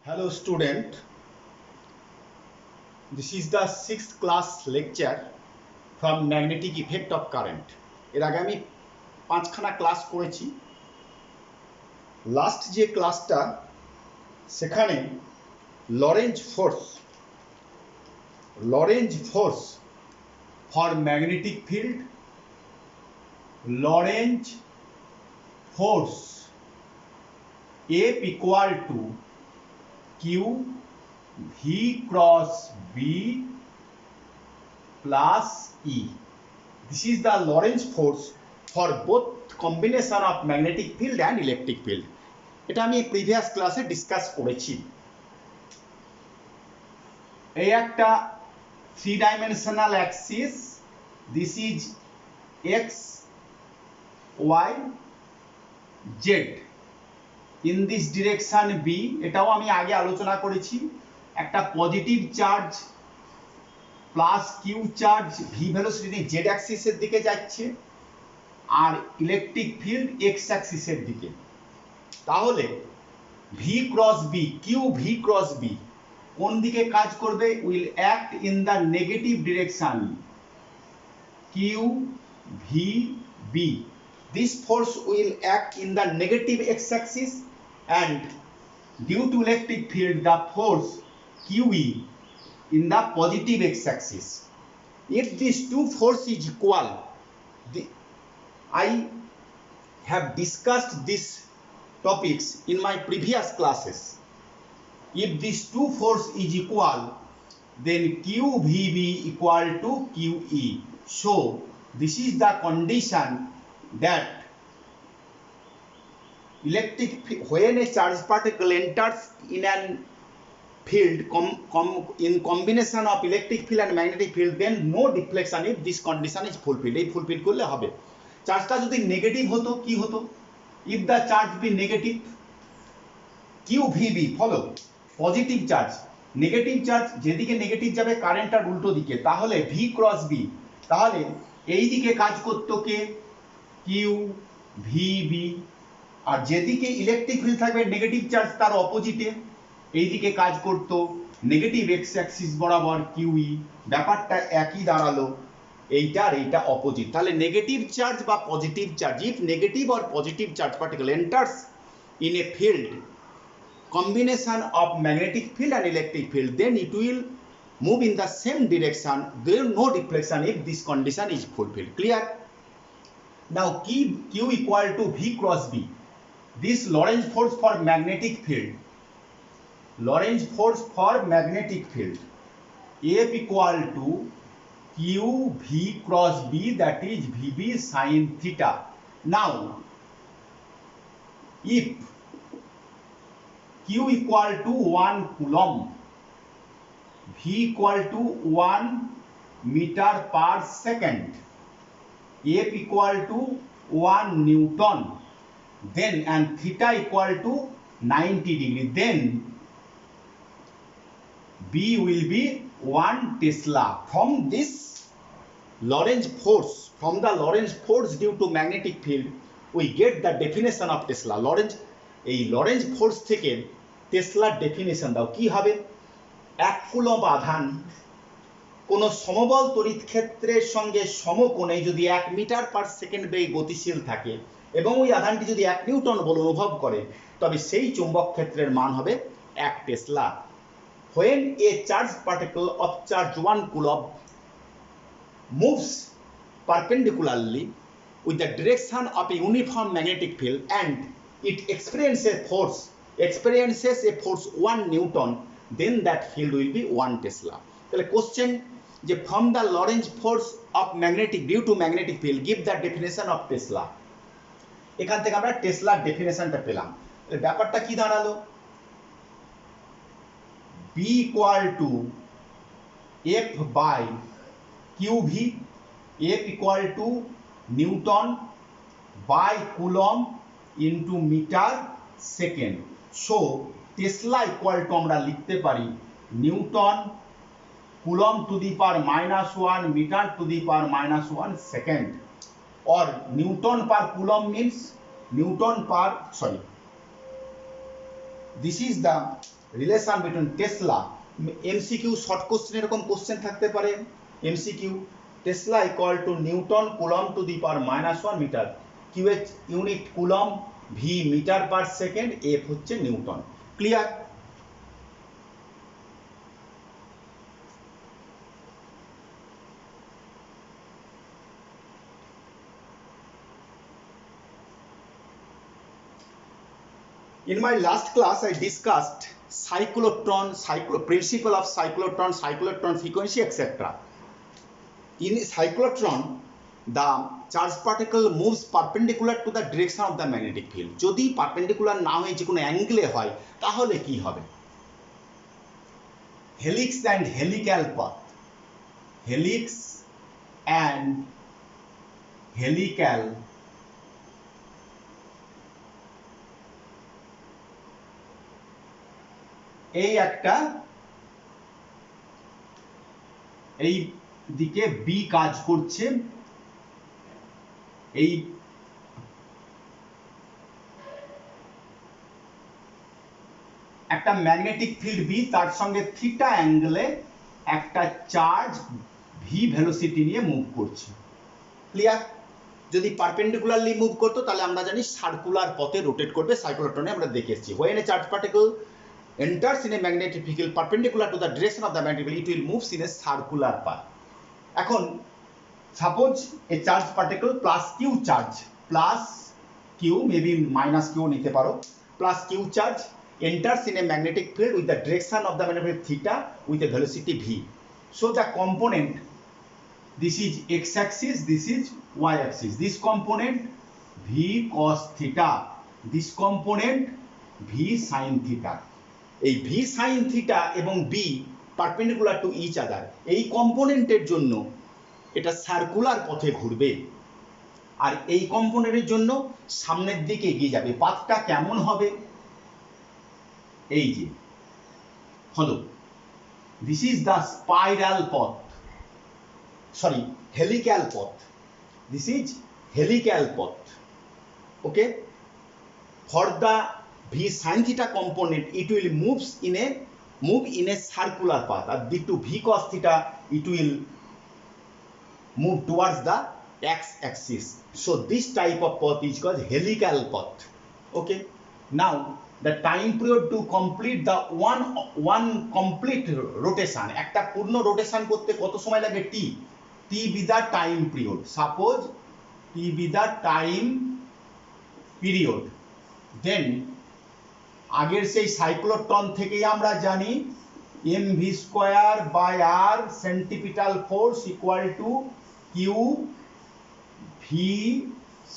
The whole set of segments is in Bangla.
Hello student, this is the 6th class lecture from magnetic effect of current. এর আগে আমি 5খানা ক্লাস করেছি। লাস্ট যে ক্লাসটা সেখানে Lorenz force for magnetic field, Lorenz force F equal to Q V cross B plus E. This is the Lorentz force for both combination of magnetic field and electric field. এটা আমি প্রিভিয়াস ক্লাসে ডিসকাস করেছি। এই একটা 3-dimensional axis, this is X, Y, Z. In this direction B, এটাও আমি আগে আলোচনা করেছি। একটা positive charge plus Q charge V velocity Z অ্যাক্সিসের দিকে যাচ্ছে আর ইলেকট্রিক ফিল্ড এক্স অ্যাক্সিসের দিকে। তাহলে V cross B, Q V cross B কোন দিকে কাজ করবে? Will act in the negative direction Q V B. This force will act in the negative x-axis and due to electric field the force QE in the positive x-axis. If these two forces is equal, I have discussed these topics in my previous classes. If these two forces is equal, then QVB equal to QE. So this is the condition that when a charged particle enters in an field in combination of electric field and magnetic field, then no deflection if this condition is fulfilled. এই ফুলফিল করলে হবে। চার্জটা যদি নেগেটিভ হতো কি হতো? if the charge be negative, QVB follow positive charge, negative charge যেদিকে নেগেটিভ যাবে কারেন্টটার উল্টো দিকে, তাহলে ভি ক্রস বি, তাহলে এই দিকে কাজ করতো কে? Q V B. আর যেদিকে ইলেকট্রিক ফিল্ড থাকবে নেগেটিভ চার্জ তার অপোজিটে, এইদিকে কাজ করতো নেগেটিভ এক্স অ্যাক্সিস বরাবর কিউই। ব্যাপারটা একই দাঁড়ালো, এইটা আর এইটা অপোজিট। তাহলে নেগেটিভ চার্জ বা positive charge, if negative or positive charge particle enters in a field combination of magnetic field and electric field, then it will move in the same direction. There is no deflection if this condition is fulfilled. Clear? Now Q equal to V cross B. This Lorentz force for magnetic field, Lorentz force for magnetic field, F equal to Q V cross B, that is VB sin theta. Now if Q equal to 1 coulomb, V equal to 1 meter per second, F equal to 1 Newton, then and theta equal to 90 degree, then B will be 1 Tesla. From this Lorentz force, from the Lorentz force due to magnetic field, we get the definition of Tesla. এই লরেঞ্জ ফোর্স থেকে টেসলার ডেফিনেশন দাও। কি হবে? 1 কুলম্ব আধান কোন সমবল তড়িৎ ক্ষেত্রের সঙ্গে সমকোণে যদি 1 মিটার পার সেকেন্ড বেগে গতিশীল থাকে এবং ওই আধানটি যদি 1 নিউটন বল অনুভব করে, তবে সেই চুম্বক ক্ষেত্রের মান হবে 1 Tesla. When a charged particle of charge 1 coulomb moves perpendicularly with the direction of a uniform magnetic field and it experiences a force 1 Newton, then that field will be 1 Tesla. তাহলে কোশ্চেন যে from the Lorentz force of magnetic due to magnetic field give the definition of Tesla. এখান থেকে আমরা টেসলার ডেফিনেশনটা পেলাম। ব্যাপারটা কি দাঁড়ালো? B equal to F by QV, F equal to Newton by Coulomb into meter second. So Tesla equal to আমরা লিখতে পারি Newton Coulomb to the power -1 meter to the power -1 second, or Newton per Coulomb means Newton per, sorry, this is the relation between tesla, MCQ short question এরকম কোশ্চেন থাকতে পারে। MCQ, tesla equal to newton coulomb to the power -1 metre, QH unit coulomb, V metre per second, F হচ্ছে newton. Clear? In my last class, I discussed cyclotron, principle of cyclotron frequency, etc. In cyclotron, the charged particle moves perpendicular to the direction of the magnetic field. যদি perpendicular না হয়ে যে কোনো অ্যাঙ্গেলে হয় তাহলে কি হবে? Helix and helical path, helix and helical এই একটা এই দিকে বি কাজ করছে, এই একটা ম্যাগনেটিক ফিল্ড বি, তার সঙ্গে থিটা অ্যাঙ্গেলে একটা চার্জ ভি ভেলোসিটি নিয়ে মুভ করছে। ক্লিয়ার? যদি পারপেন্ডিকুলারলি মুভ করতো তাহলে আমরা জানি সার্কুলার পথে রোটেট করবে। সাইক্লোট্রনে আমরা দেখে এসেছি when a charged particle enters in a magnetic field perpendicular to the direction of the magnetic field, it will move in a circular path. এখন suppose a charge particle plus Q charge, plus Q, maybe minus Q নিতে পারো, plus Q charge enters in a magnetic field with the direction of the magnetic field theta with a velocity v. So the component, this is x axis, this is y axis, this component v cos theta, this component v sin theta. এই v sin theta এবং b perpendicular to each other, এই কম্পোনেন্টের জন্য এটা সার্কুলার পথে ঘুরবে, আর এই কম্পোনেন্টের জন্য সামনের দিকে এগিয়ে যাবে। পাথটা কেমন হবে? এই যে হলো, দিস ইজ দ্য স্পাইরাল পথ, সরি হেলিক্যাল পথ, দিস ইজ হেলিক্যাল পথ। Okay, for the v sin theta component it will move in a circular path, and due to v cos theta it will move towards the x axis. So this type of path is called helical path. Okay, now the time period to complete the one complete rotation, একটা পূর্ণ রোটেশন করতে কত সময় লাগে? t be the time period. Suppose t be the time period, then আগের সেই সাইক্লোট্রন থেকেই আমরা জানি mv square by r centripetal force equal to Q V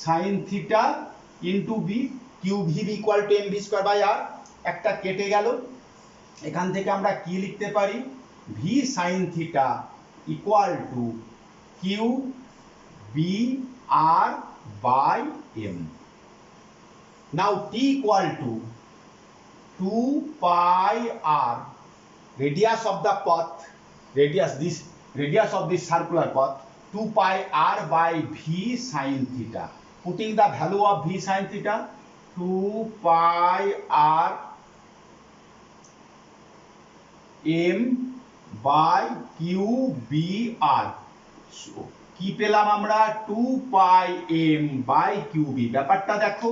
sine theta into B, Q V equal to mv square by r, একটা কেটে গেল। এখান থেকে আমরা কি লিখতে পারি? V sine theta equal to Q B R by M. Now T equal to 2 pi r, radius of the path, radius of this circular path, 2 pi r by v sin theta. Putting the value of v sin theta, 2 pi r m by q b r. So কি পেলাম আমরা? 2 pi m by q b। ব্যাপারটা দেখো,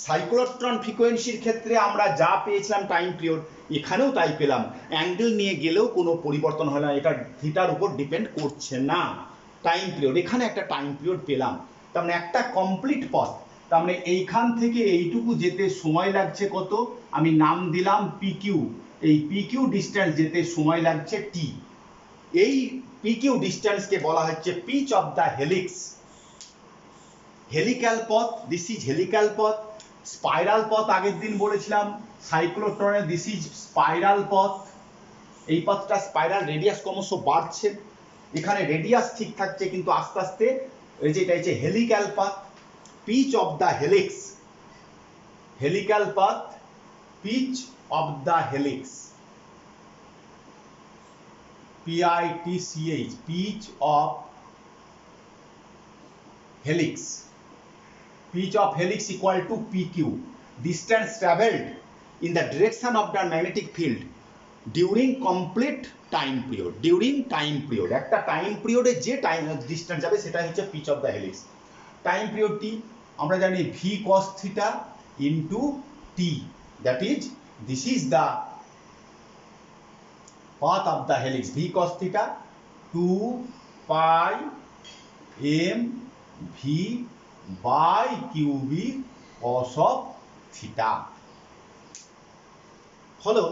সাইক্লোট্রন ফ্রিকোয়েন্সির ক্ষেত্রে আমরা যা পেয়েছিলাম টাইম পিরিয়ড, এখানেও তাই পেলাম। অ্যাঙ্গেল নিয়ে গেলেও কোনো পরিবর্তন হয় না, এটা থিটার উপর ডিপেন্ড করছে না। টাইম পিরিয়ড, এখানে একটা টাইম পিরিয়ড পেলাম, তার মানে একটা কমপ্লিট পথ। তার মানে এইখান থেকে এইটুকু যেতে সময় লাগছে কত? আমি নাম দিলাম পিকিউ। এই পিকিউ ডিস্টেন্স যেতে সময় লাগছে টি। এই পিকিউ ডিস্টেন্সকে বলা হচ্ছে pitch of the helix. Helical পথ, দিস ইজ হেলিক্যাল পথ। স্পাইরাল পথ আগের দিন বলেছিলাম সাইক্লোট্রনে, দিস ইজ স্পাইরাল পথ। এই পথটা স্পাইরাল, রেডিয়াস ক্রমশ বাড়ছে, এখানে রেডিয়াস ঠিক থাকছে কিন্তু আস্তে আস্তে এই যেটা হচ্ছে হেলিক্যাল পথ। Pitch of the helix, helical পথ, pitch of the helix, PITCH, pitch of helix, pitch of helix equal to PQ, distance traveled in the direction of the magnetic field during complete time period. During time period, একটা time period এ যে টাইম ডিস্টেন্স যাবে সেটা হচ্ছে pitch of the helix. Time পিরিয়ডটি আমরা জানি v cos theta into t, that is this is the path of the helix, v cos theta 2 pi m v by qb cos of theta. হলো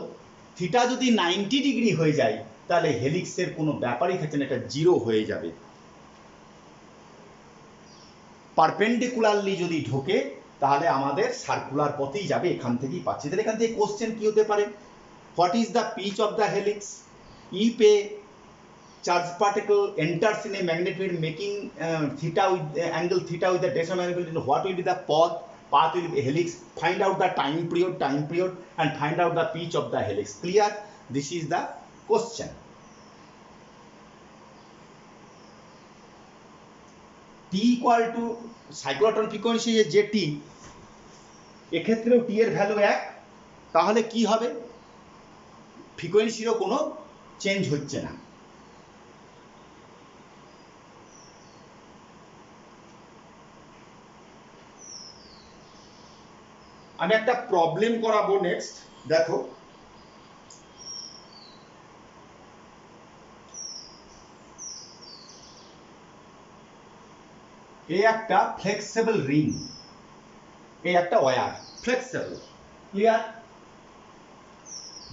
থিটা যদি 90 ডিগ্রি হয়ে যায় তাহলে হেলিক্সের কোনো ব্যাপারই থাকছে না, এটা জিরো হয়ে যাবে। পারপেন্ডিকুলারলি যদি ঢোকে তাহলে আমাদের সার্কুলার পথেই যাবে, এখান থেকেই পাচ্ছি। তাহলে এখান থেকে কোশ্চেন কি হতে পারে, what is the pitch of the helix if a charged particle enters in a magnetic field making theta with angle theta with the direction of magnetic field, what will be the path will be helix, find out the time period and find out the pitch of the helix. Clear? This is the question. T equal to cyclotron frequency যে T, এক্ষেত্রেও T এর ভ্যালু 1, তাহলে কি হবে, ফ্রিকোয়েন্সিরও কোনো চেঞ্জ হচ্ছে না। আমি একটা প্রবলেম করাবো নেক্সট, দেখো এই একটা ফ্লেক্সিবল রিং, এই একটা ওয়্যার ফ্লেক্সিবল, ক্লিয়ার?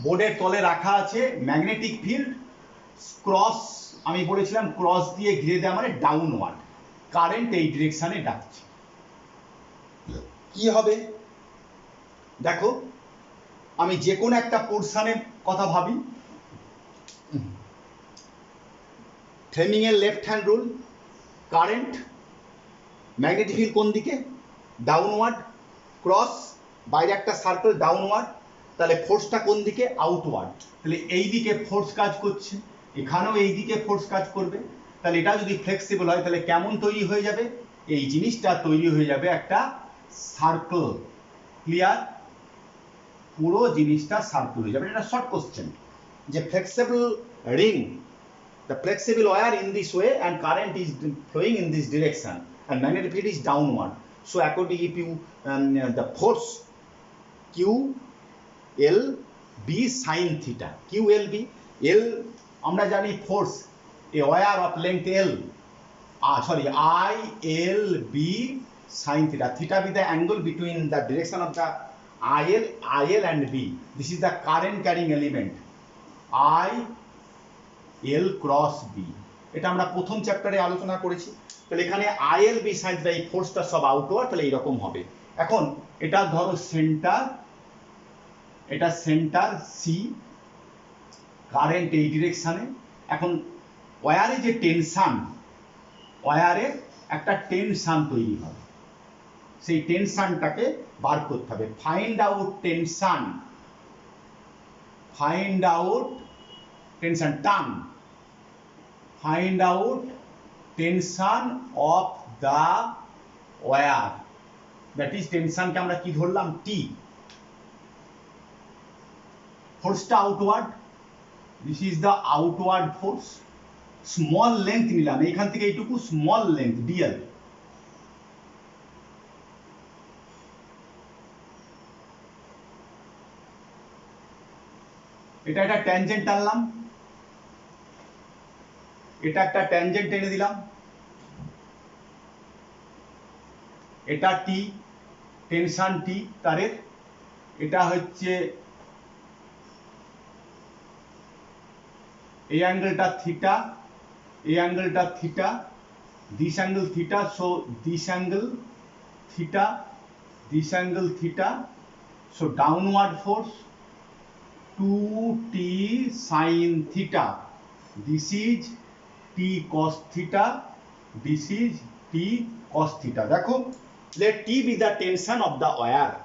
বোর্ডের তলে রাখা আছে, ম্যাগনেটিক ফিল্ড ক্রস, আমি বলেছিলাম ক্রস দিয়ে ঘিরে দেওয়া মানে ডাউনওয়ার্ড, কারেন্ট এই ডিরেকশনে ডাকছে। কি হবে দেখো, আমি যে কোনো একটা পোর্শনের কথা ভাবি, ফ্লেমিং এর left hand rule, current magnetic field কোন দিকে, ডাউনওয়ার্ড, ক্রস বাইরে একটা সার্কেল ডাউনওয়ার্ড, তাহলে ফোর্সটা কোন দিকে, আউটওয়ার্ড। তাহলে এই দিকে ফোর্স কাজ করছে, এখানেও এই দিকে ফোর্স কাজ করবে। তাহলে এটা যদি ফ্লেক্সিবল হয় তাহলে কেমন তৈরি হয়ে যাবে, এই জিনিসটা তৈরি হয়ে যাবে একটা সার্কেল। ক্লিয়ার? পুরো জিনিসটা সার্কেল হয়ে যাবে। এটা শর্ট কোশ্চেন, যে flexible ring, the flexible wire in this way and current is flowing in this direction and magnetic field is downward. So according if you the force Q L B sin theta, Q L B, L আমরা জানি force a wire of length L, I L B sin theta, theta be the angle between the direction of the IL and B. This is the current carrying element I L cross B, এটা আমরা প্রথম চ্যাপ্টারে আলোচনা করেছি। তাহলে এখানে IL B সাইন থিটা, এই ফোর্সটা সব আউটওয়ার্ড, তাহলে এইরকম হবে। এখন এটা ধরো সেন্টার, এটা সেন্টার C, কারেন্ট এই ডিরেকশনে। এখন ওয়্যারে যে টেনশন, ওয়্যারে একটা টেনশন তৈরি হবে, সেই টেনশনটাকে বার করতে হবে। Find out tension, find out tension, term, find out tension of the wire, that is tension কে আমরা কি ধরলাম, T। ফোর্সটা outward, this is the outward force, small length নিলাম, এইখান থেকে এইটুকু স্মল লেন্থ dl, এটা একটা ট্যানজেন্ট টানলাম, এটা একটা ট্যানজেন্ট টেনে দিলাম, এটা টি, টেনশন টি তারের, এটা হচ্ছে এই অ্যাঙ্গেলটা থিটা, এই অ্যাঙ্গেলটা থিটা, this angle theta, so this angle theta, this angle theta, so downward force 2t sin theta, this is t cos theta, this is t cos theta. দেখো, let T be the tension of the wire.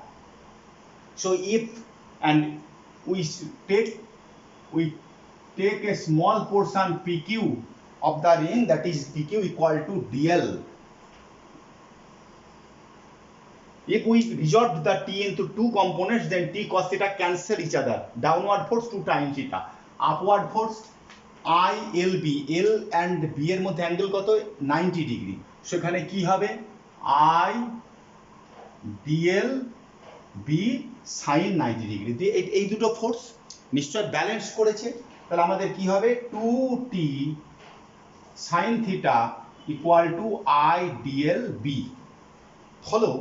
So if and we take a small portion PQ of the ring, that is PQ equal to dl. If we resolve the t into two components, then t cos theta cancel each other. Downward force 2 times theta. Upward force I L B, L and B এর মধ্যে অ্যাঙ্গেল কত 90 ডিগ্রি। সেখানে কি হবে I DL B sin 90 degree দিয়ে এই দুটো ফোর্স নিশ্চয় ব্যালেন্স করেছে। তাহলে আমাদের কি হবে 2t sin theta equal to I DL B। Follow,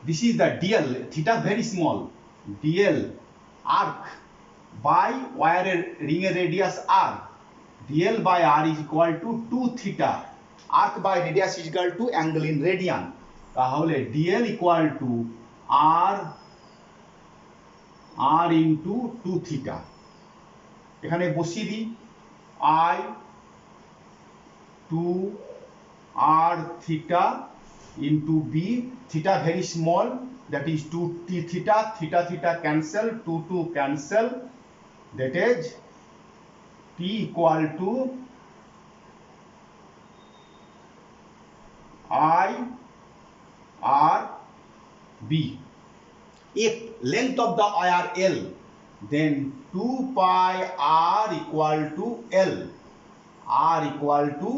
this is the DL, theta very small, DL arc by wire ring radius R, DL by R is equal to 2 theta, arc by radius is equal to angle in radian, তাহলে DL equal to R into 2 theta, এখানে বসিয়ে দিই I 2 R theta into B, theta very small, that is 2t theta, theta theta cancel, 2 cancel, that is t equal to I R B. If length of the wire L, then 2 pi R equal to L, R equal to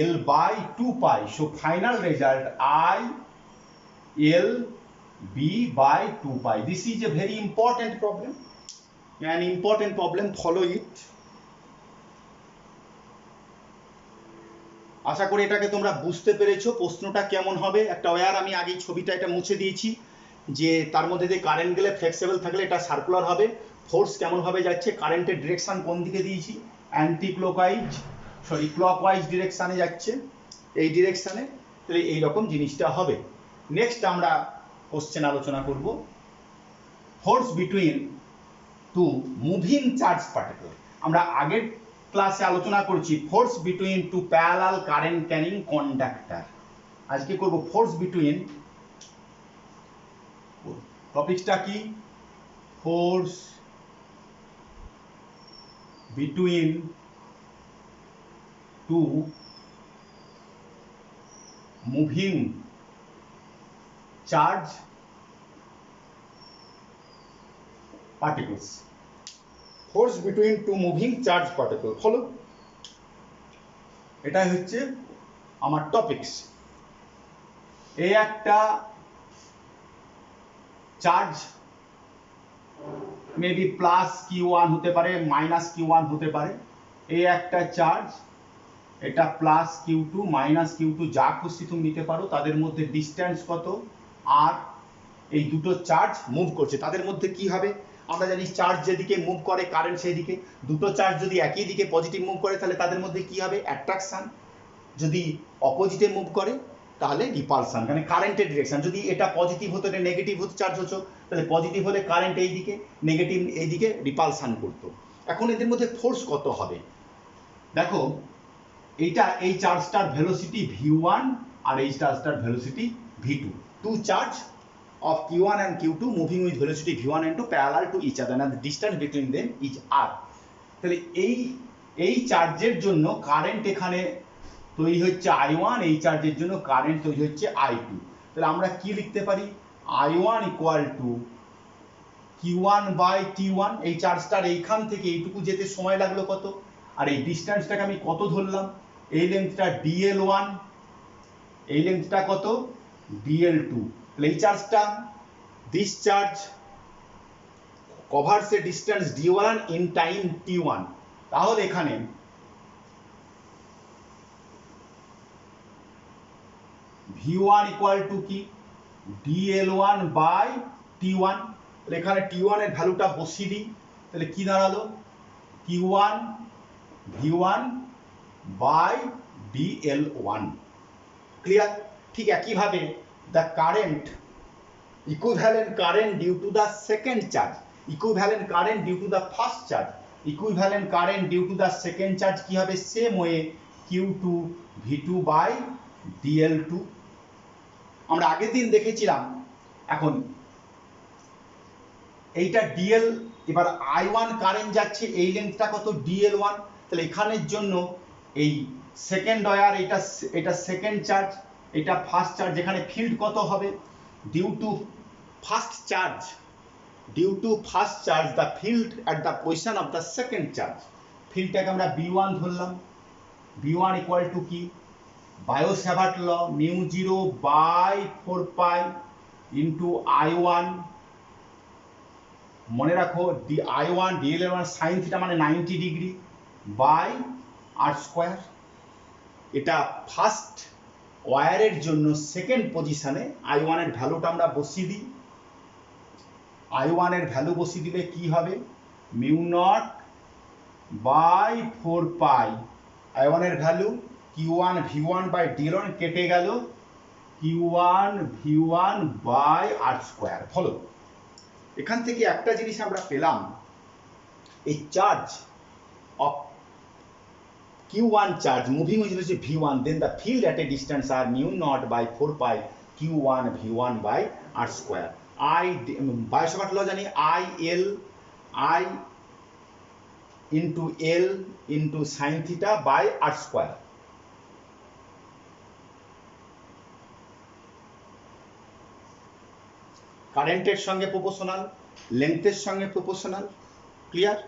L by 2 pi. So final result I L B by 2 pi. This is a very important problem. An important problem, follow it. আশা করি এটাকে তোমরা বুঝতে পেরেছো প্রশ্নটা কেমন হবে। একটা ওয়্যার আমি আগেই ছবিটা এটা মুছে দিয়েছি যে তার মধ্যে দিয়ে কারেন্ট গেলে ফ্লেক্সিবল থাকলে এটা সার্কুলার হবে। ফোর্স কেমন ভাবে যাচ্ছে, কারেন্টের ডিরেকশন কোন দিকে দিয়েছি, অ্যান্টি ক্লকওয়াইজ ডিরেকশনে যাচ্ছে, এই ডিরেকশনে। তাহলে এইরকম জিনিসটা হবে। নেক্সট আমরা কোশ্চেন আলোচনা করব force between two moving charge particle. আমরা আগের ক্লাসে আলোচনা করছি force between two parallel current carrying conductor. আজকে করব ফোর্স বিটুইন, টপিকটা কি, force between two moving charge particles. Force between two moving charge particles. Follow, এটাই হচ্ছে আমার টপিকস। এই একটা চার্জ মেবি প্লাস Q1 হতে পারে, মাইনাস Q1 হতে পারে। এই একটা চার্জ, এটা প্লাস Q2 মাইনাস Q2 যা খুশি তুমি নিতে পারো। তাদের মধ্যে ডিস্টেন্স কত আর, এই দুটো চার্জ মুভ করছে। তাদের মধ্যে কি হবে আমরা জানি, চার্জ যেদিকে মুভ করে কারেন্ট সেই দিকে। দুটো চার্জ যদি একই দিকে পজিটিভ মুভ করে তাহলে তাদের মধ্যে কি হবে অ্যাট্রাকশন, যদি অপোজিটে মুভ করে তাহলে রিপালশন, মানে কারেন্টের ডিরেকশন। যদি এটা পজিটিভ হতো এটা নেগেটিভ হতো চার্জ হতো, তাহলে পজিটিভ হলে কারেন্ট এই দিকে, নেগেটিভ এই দিকে রিপালশন করতো। এখন এদের মধ্যে ফোর্স কত হবে দেখো, এইটা এই চার্জটার ভেলোসিটি v1 আর এই চার্জটার velocity v2, two charge of Q1 and Q2 moving with velocity v1 and 2 parallel to each other and the distance between them is r. তাহলে এই চার্জের জন্য কারেন্ট এখানে তৈরি হচ্ছে I1, এই চার্জের জন্য কারেন্ট তৈরি হচ্ছে I2। তাহলে আমরা কি লিখতে পারি, I1 equal to Q1 by T1। এই চার্জটার এইখান থেকে এইটুকু যেতে সময় লাগলো কত, আর এই ডিস্টেন্সটাকে আমি কত ধরলাম, এই লেন্থটা dl1, এই লেন্থটা কত dl2। এই চার্জটা, this charge covers a distance d1 in time t1। তাহলে এখানে v1 ইকুয়াল টু কি dl1 বাই t1। তাহলে এখানে t1 এর ভ্যালুটা বসিয়ে দিই, তাহলে কি দাঁড়ালো q1 v1 by dl1। Clear? ঠিক একইভাবে the current, equivalent current due to the second charge, equivalent current due to the first charge, equivalent current due to the second charge কি হবে, same way q2 v2 by dl2। আমরা আগের দিন দেখেছিলাম। এখন এইটা dl, এবার I1 কারেন্ট যাচ্ছে, এই লেন্থটা কত dl1। তাহলে এখানের জন্য এই সেকেন্ড ওয়্যার, এটা সেকেন্ড চার্জ, এটা ফার্স্ট চার্জ, যেখানে ফিল্ড কত হবে due to first charge, due to first charge the field at the position of the second charge. ফিল্ডটাকে আমরা B1 ধরলাম, B1 ইকুয়াল টু কি বায়ো-স্যাভার্ট ল μ0/4π ইন্টু I1, মনে রাখো I1 dl এর মান সাইন থিটা মানে 90 ডিগ্রি বাই r স্কয়ার। এটা ফার্স্ট ওয়্যারের জন্য সেকেন্ড পজিশনে I1 এর ভ্যালুটা আমরা বসিয়ে দিই। I1 এর ভ্যালু বসিয়ে দিলে কি হবে μ0/4π, I1 এর value Q1 V1 by dl কেটে গেল Q1 V1 by r square. Follow এখান থেকে একটা জিনিস আমরা পেলাম, এই charge of Q1 charge moving with velocity V1, then the field at a distance are μ0/4π Q1 V1 by r square. Biot Savart law জানি I into L into sin theta by r square. কারেন্টের সঙ্গে প্রপোর্শনাল, লেন্থের সঙ্গে প্রপোর্শনাল, ক্লিয়ার।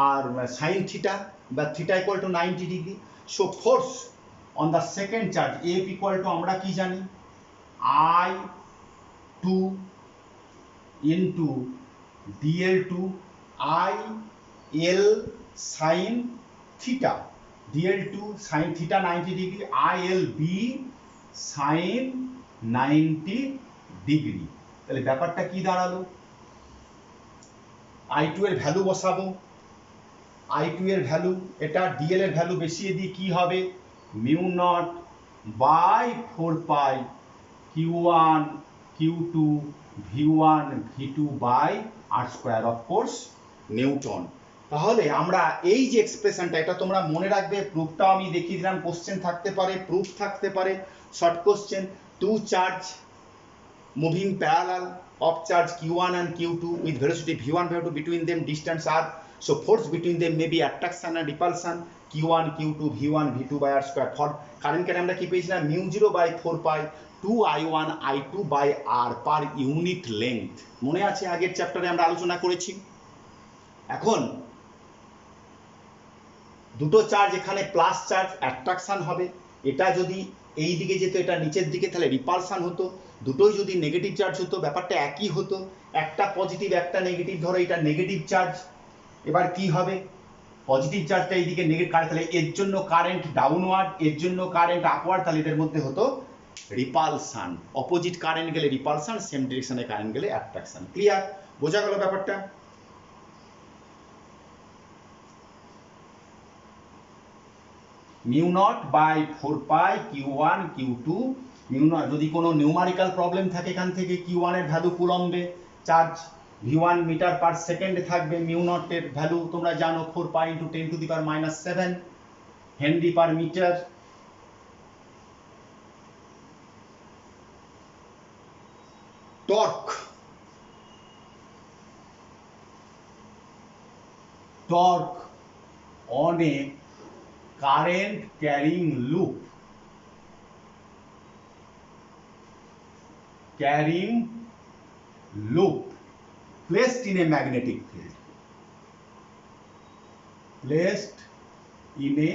আর সাইন থিটা বা theta equal to 90 degree. So force on the second charge F equal to আমরা কি জানি I2 into DL2 IL sine theta, DL2 sine theta 90 degree, ILB sine 90 degree. তাহলে ব্যাপারটা কি দাঁড়ালো, I2 এর ভ্যালু বসাবো, I2 এর ভ্যালু এটা DL এর ভ্যালু বসিয়ে দিই, কি হবে μ0/4π Q1 Q2 V1 V2 by r square, of course Newton. তাহলে আমরা এই যে এক্সপ্রেশনটা, এটা তোমরা মনে রাখবে। প্রুফটাও আমি দেখিয়ে দিলাম, কোশ্চেন থাকতে পারে, প্রুফ থাকতে পারে, short question. Two charge moving parallel of charge Q1 and Q2 with velocity V1 V2 between them distance r, so force between them may be attraction and repulsion Q1 Q2 V1 V2 by r square। for current কেন আমরা কি পেয়েছিলাম μ0/4π 2I1 I2 by r per unit length, মনে আছে আগের চ্যাপ্টারে আমরা আলোচনা করেছি। এখন দুটো চার্জ, এখানে প্লাস চার্জ অ্যাট্রাকশন হবে, এটা যদি এই দিকে যেত এটা নিচের দিকে তাহলে রিপালশন হতো, দুটোই যদি নেগেটিভ চার্জ হতো ব্যাপারটা একই হতো, একটা পজিটিভ একটা নেগেটিভ, ধরো এটা নেগেটিভ চার্জ, এবার কি হবে পজিটিভ চার্জটা এইদিকে নেগেটিভ, তাহলে এর জন্য কারেন্ট ডাউনওয়ার্ড, এর জন্য কারেন্ট আপওয়ার্ড, তাহলে এদের মধ্যে হতো রিপালশন, অপোজিট কারেন্ট গেলে রিপালশন, সেম ডিরেকশনে কারেন্ট গেলে অ্যাট্রাকশন। ক্লিয়ার, বোঝা গেল ব্যাপারটা। μ0/4π Q1 Q2 μ0, যদি কোনো নিউমারিক্যাল প্রবলেম থাকে এখান থেকে Q1 এর ভ্যালু কুলম্বে, চার্জ V1 মিটার পার সেকেন্ডে থাকবে, μ0 এর ভ্যালু তোমরা জানো 4π × 10⁻⁷ henry per metre. Torque, torque on a current carrying loop, placed in a magnetic field, placed in a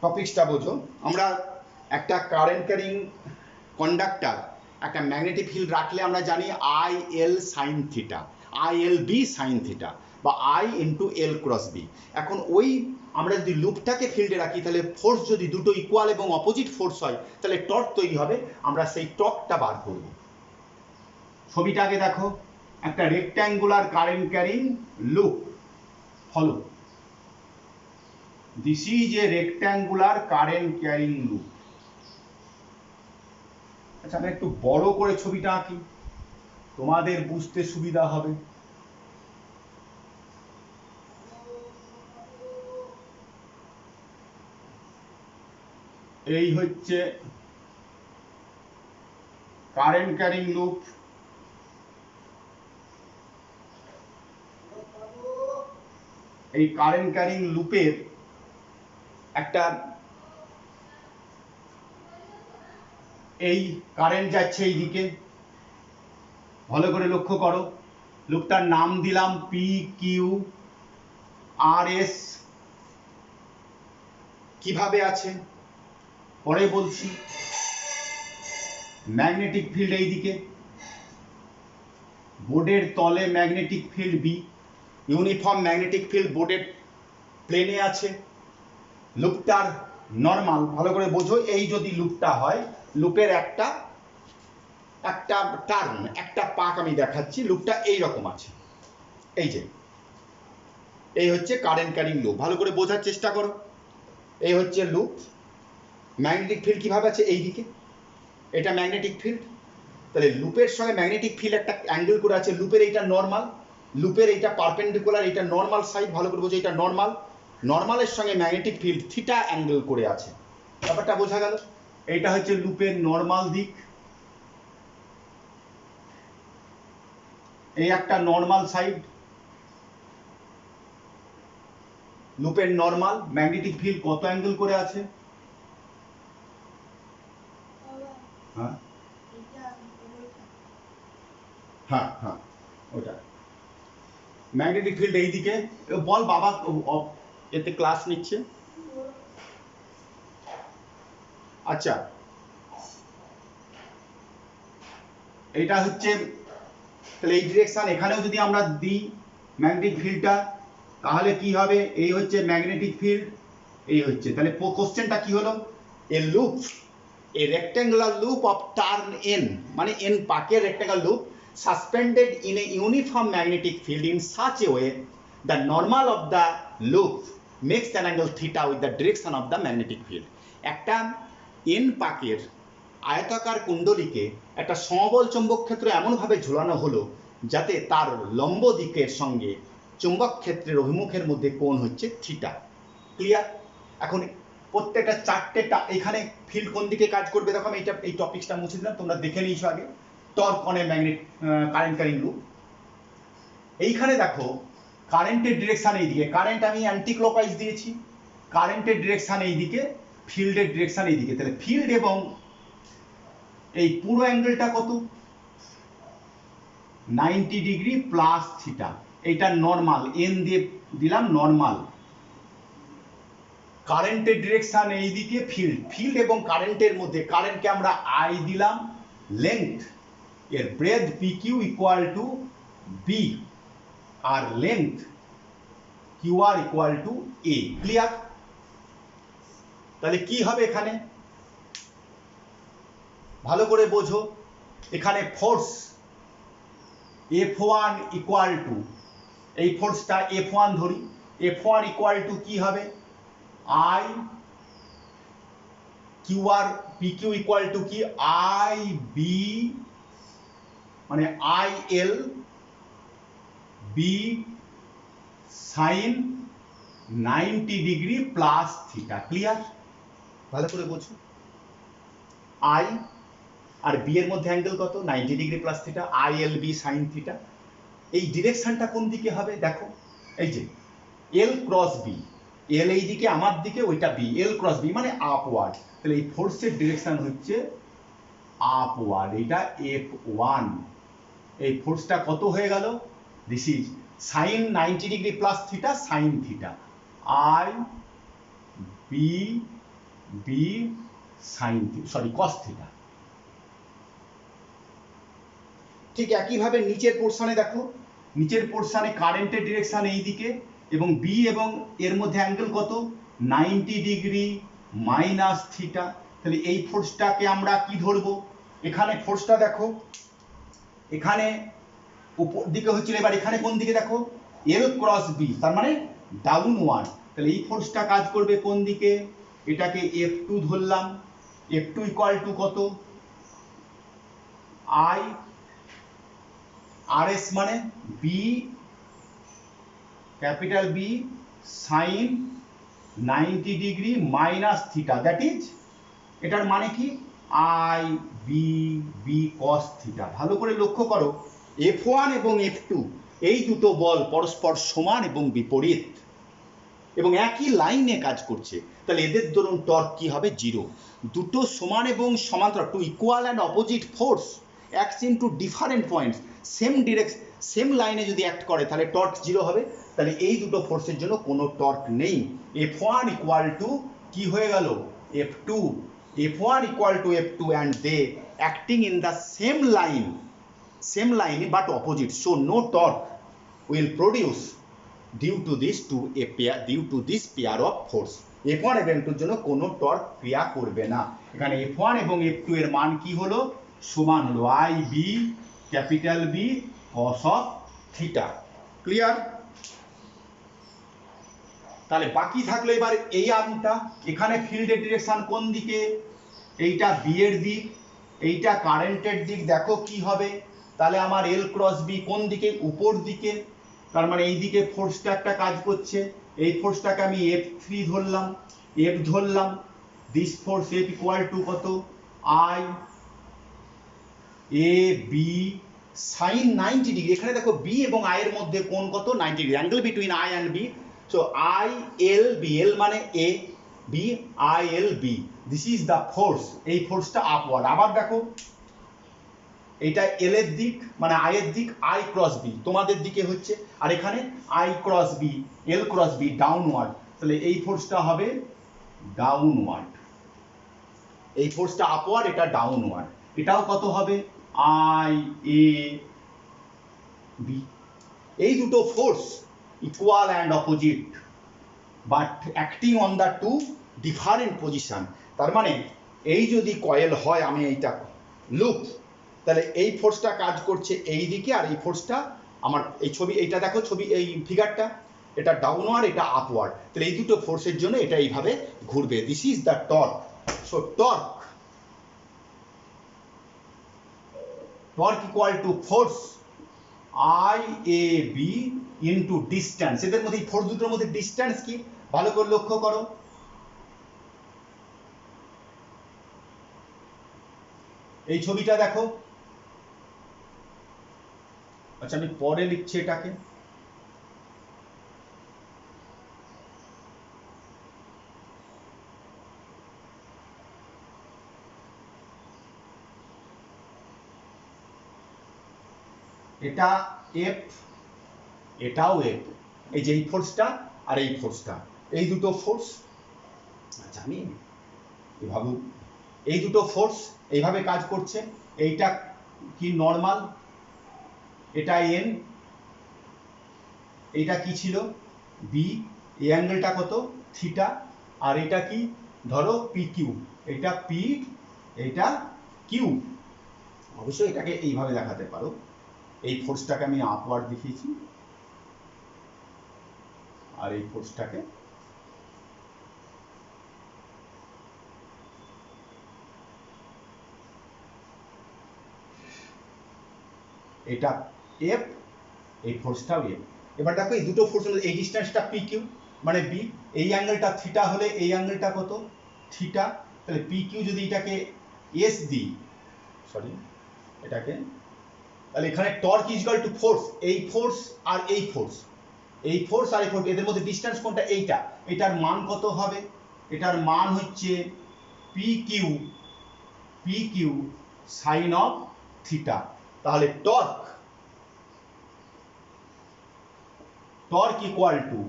টপিকসটা বোঝো। আমরা একটা কারেন্ট ক্যারিং কন্ডাক্টর একটা ম্যাগনেটিক ফিল্ড রাখলে আমরা জানি IL sine theta, ILB sign theta বা I into L cross B। এখন ওই আমরা যদি লুপটাকে ফিল্ডে রাখি তাহলে ফোর্স যদি দুটো ইকুয়াল এবং অপোজিট ফোর্স হয় তাহলে টর্ক তৈরি হবে, আমরা সেই টর্কটা বার করব। ছবিটাকে দেখো, একটা rectangular current carrying loop, follow, this is a rectangular current carrying loop. আচ্ছা আমি একটু বড় করে ছবিটা আঁকি, তোমাদের বুঝতে সুবিধা হবে। এই হচ্ছে কারেন্ট ক্যারিং লুপ, এই কারেন্ট ক্যারিং লুপের একটা এই কারেন্ট যাচ্ছে এই দিকে, ভালো করে লক্ষ্য করো, লুপটার নাম দিলাম পি কিউ আর এস। কিভাবে আছে পরে বলছি। ম্যাগনেটিক ফিল্ড এই দিকে, বোর্ডের তলে magnetic field B, uniform magnetic field বোর্ডের প্লেনে আছে। লুপটার নর্মাল, ভালো করে বোঝো, এই যদি লুপটা হয়, লুপের একটা টার্ন, একটা পাক আমি দেখাচ্ছি, লুপটা এই রকম আছে, এই যে এই হচ্ছে কারেন্ট ক্যারিং লুপ, ভালো করে বোঝার চেষ্টা করো। এই হচ্ছে লুপ, ম্যাগনেটিক ফিল্ড কিভাবে আছে এই দিকে, এটা ম্যাগনেটিক ফিল্ড, তাহলে লুপের সঙ্গে ম্যাগনেটিক ফিল্ড একটা অ্যাঙ্গেল করে আছে, লুপের এইটা নর্মাল, লুপের এইটা পারপেন্ডিকুলার, এইটা নর্মাল সাইড, ভালো করে বোঝো, এটা নর্মাল, নর্মালের সঙ্গে ম্যাগনেটিক ফিল্ড থিটা অ্যাঙ্গেল করে আছে, ব্যাপারটা বোঝা গেল। এইটা হচ্ছে লুপের নর্মাল দিক, এই একটা নর্মাল সাইড, লুপের নর্মাল, ম্যাগনেটিক ফিল্ড কত অ্যাঙ্গেল করে আছে, হ্যাঁ হ্যাঁ হ্যাঁ ওটা ম্যাগনেটিক ফিল্ড এইদিকে। বল বাবা, এতে ক্লাস নিচ্ছে। আচ্ছা, এটা হচ্ছে, তাহলে এই ডিরেকশন, এখানেও যদি আমরা দিই ম্যাগনেটিক ফিল্ডটা, তাহলে কি হবে, এই হচ্ছে ম্যাগনেটিক ফিল্ড, এই হচ্ছে, তাহলে কোশ্চেনটা কি হলো, a loop, a rectangular loop of turn N, মানে এন পাকের rectangular loop suspended in a uniform magnetic field in such a way the normal of the loop makes an angle theta with the direction of the magnetic field। একটা এন পাকের আয়তাকার কুণ্ডলীকে একটা সমবল চৌম্বক ক্ষেত্র এমনভাবে ঝুলানো হলো যাতে তার লম্ব দিকের সঙ্গে চৌম্বক ক্ষেত্রের অভিমুখের মধ্যে কোণ হচ্ছে থিটা। ক্লিয়ার? এখন প্রত্যেকটা চারটেটা এখানে ফিল্ড কোন দিকে কাজ করবে, দেখো আমি এই টপিকসটা মুছে দিলাম, তোমরা দেখে নিয়েছো আগে। Torque on a magnet current carrying loop, এইখানে দেখো কারেন্টের ডিরেকশন এইদিকে, কারেন্ট আমি অ্যান্টি ক্লকওয়াইজ দিয়েছি, কারেন্টের ডিরেকশন এইদিকে, ফিল্ডের ডিরেকশন এইদিকে, তাহলে ফিল্ড এবং এই পুরো অ্যাঙ্গেলটা কত, 90 ডিগ্রি প্লাস থিটা, এইটা নর্মাল, এন দিয়ে দিলাম নর্মাল, কারেন্টের ডিরেকশন এইদিকে, ফিল্ড এবং কারেন্টের মধ্যে, কারেন্টকে আমরা আই দিলাম, লেংথ এর breadth P Q equal to B, আর length Q R equal to A. Clear? তাহলে কি হবে এখানে, ভালো করে বোঝো, এখানে ফোর্স F1 ইকুয়াল টু, এই ফোর্সটা F1 ধরি, F1 ইকুয়াল টু কি হবে, I Q R, P Q equal to কি, আই বি, মানে I L B sine 90 degree plus theta. Clear? ভালো করে বোঝো, আই আর বি এর মধ্যে অ্যাঙ্গেল কত, 90 degree plus theta, I L B sine theta. এই ডিরেকশনটা কোন দিকে হবে দেখো, এই যে এল ক্রস বি, এল এই দিকে আমার দিকে, ওইটা বি, এল ক্রস বি মানে আপওয়ার্ড, তাহলে এই ফোর্সের ডিরেকশন হচ্ছে আপওয়ার্ড, এটা F1। এই ফোর্সটা কত হয়ে গেল, this is sine 90 degree plus theta, sine theta, I B B sine, sorry cos theta. ঠিক একইভাবে নিচের পোর্শনে দেখো, নিচের পোর্শনে কারেন্টের ডিরেকশন এই দিকে, এবং বি এবং এর মধ্যে অ্যাঙ্গেল কত, 90 ডিগ্রি মাইনাস থিটা, তাহলে এই ফোর্সটাকে আমরা কি ধরবো, এখানে ফোর্সটা দেখো, এখানে উপর দিকে হচ্ছিল, এবার এখানে কোন দিকে দেখো, এল ক্রস বি, তার মানে ডাউনওয়ার্ড, তাহলে এই ফোর্সটা কাজ করবে কোন দিকে, এটাকে F2 ধরলাম, F2 ইকুয়াল টু কত, আই আর এস মানে B, capital B sine 90 degree minus theta, that is, এটার মানে কি, I B B cos theta. ভালো করে লক্ষ্য করো, F1 এবং F2 এই দুটো বল পরস্পর সমান এবং বিপরীত। এবং একই লাইনে কাজ করছে, তাহলে এদের ধরুন টর্ক কি হবে? জিরো। দুটো সমান এবং সমান্তরাল, two equal and opposite force acts in two different points, same লাইনে যদি অ্যাক্ট করে তাহলে টর্ক জিরো হবে। তাহলে এই দুটো ফোর্সের জন্য কোনো টর্ক নেই। F1 ইকুয়াল টু কি হয়ে গেল? F2। F1 equal to F2 and they acting in the same line but opposite, so no torque will produce due to this pair of force. F1 এবং F2 এর জন্য কোনো টর্ক ক্রিয়া করবে না। এখানে F1 এবং F2 এর মান কি হলো? সমান হলো IB capital B cos of theta. Clear? তাহলে বাকি থাকলো এবার এই আর্মটা, এখানে ফিল্ডের ডিরেকশন কোন দিকে? এইটা বি এর দিক, এইটা কারেন্টের দিক। দেখো কি হবে? তাহলে আমার এল ক্রস বি কোন দিকে? উপর দিকে। তার মানে এই দিকে ফোর্সটা একটা কাজ করছে, এই ফোর্সটাকে আমি F3 ধরলাম, F ধরলাম। This force F equal to কত? I A B sine 90 degree. এখানে দেখো বি এবং আই এর মধ্যে কোণ কত? 90 degree, angle between I and B. So I L B, L মানে A, B I L B, this is the force. এই ফোর্সটা আপওয়ার্ড। আবার দেখো এইটা এল এর দিক মানে আই এর দিক, আই ক্রস বি তোমাদের দিকে হচ্ছে, আর এখানে I cross B L cross B downward. তাহলে এই ফোর্সটা হবে ডাউনওয়ার্ড, এই ফোর্সটা আপওয়ার্ড, এটা ডাউনওয়ার্ড। এটাও কত হবে? I A B. এই দুটো force equal and opposite but acting on the two different position. তার মানে এই যদি কয়েল হয়, আমি এইটা লুপ, তাহলে এই ফোর্সটা কাজ করছে এই দিকে, আর এই ফোর্সটা আমার এই ছবি, এইটা দেখো ছবি, এই ফিগারটা, এটা ডাউনওয়ার্ড, এটা আপওয়ার্ড। তাহলে এই দুটো ফোর্সের জন্য এটা এইভাবে ঘুরবে। This is the torque. So torque equal to force I A B into distance. এদের মধ্যে ফোর্স দুটোর মধ্যে ডিস্ট্যান্স কি? ভালো করে লক্ষ্য করো। এই ছবিটা দেখো। আচ্ছা আমি পরে লিখছি এটাকে। এটা এফ, এটাও এফ। এই যে এই ফোর্সটা আর এই ফোর্সটা, এই দুটো ফোর্স। আচ্ছা আমি এভাবে, এই দুটো ফোর্স এইভাবে কাজ করছে। এইটা কি? নর্মাল। এটা এন, এইটা কি ছিল? বি। এই অ্যাঙ্গেলটা কত? থিটা। আর এটা কি? ধরো পি কিউ। এটা পি, এটা কিউ। অবশ্যই এটাকে এইভাবে দেখাতে পারো। এই ফোর্সটাকে আমি আপওয়ার্ড দেখিয়েছি, আর এই ফোর্সটাকে এটা এফ, এই ফোর্সটাও এফ। এবার দেখো এই দুটো ফোর্স, এই ডিস্টেন্সটা পি কিউ মানে বি, এই অ্যাঙ্গেলটা থিটা হলে এই অ্যাঙ্গেলটা কত? থিটা। তাহলে পি কিউ যদি এটাকে এস দিই, সরি এটাকে, তাহলে এখানে torque is equal to force, এই ফোর্স আর এই ফোর্স, এই ফোর্স আর এই ফোর্স, এদের মধ্যে ডিস্টেন্স কোনটা? এইটা। এটার মান কত হবে? এটার মান হচ্ছে P Q sine of theta. তাহলে torque equal to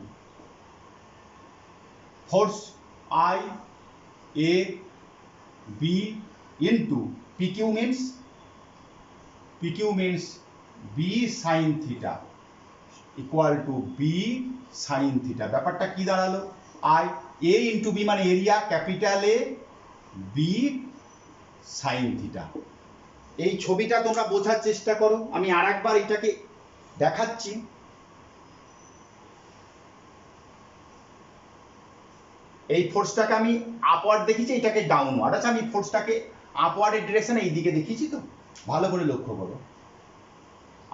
force I A B into P Q means B sine theta equal to B sine theta. ব্যাপারটা কি দাঁড়ালো? আই এ ইন্টু বি মানে area, capital A, B sine theta. এই ছবিটা তোমরা বোঝার চেষ্টা করো। আমি আর একবার এটাকে দেখাচ্ছি। এই ফোর্সটাকে আমি আপওয়ার্ড দেখিয়েছি, এটাকে ডাউনওয়ার্ড। আচ্ছা আমি ফোর্সটাকে আপওয়ার্ডের ডিরেকশনে এই দিকে দেখিয়েছি তো, ভালো করে লক্ষ্য করো।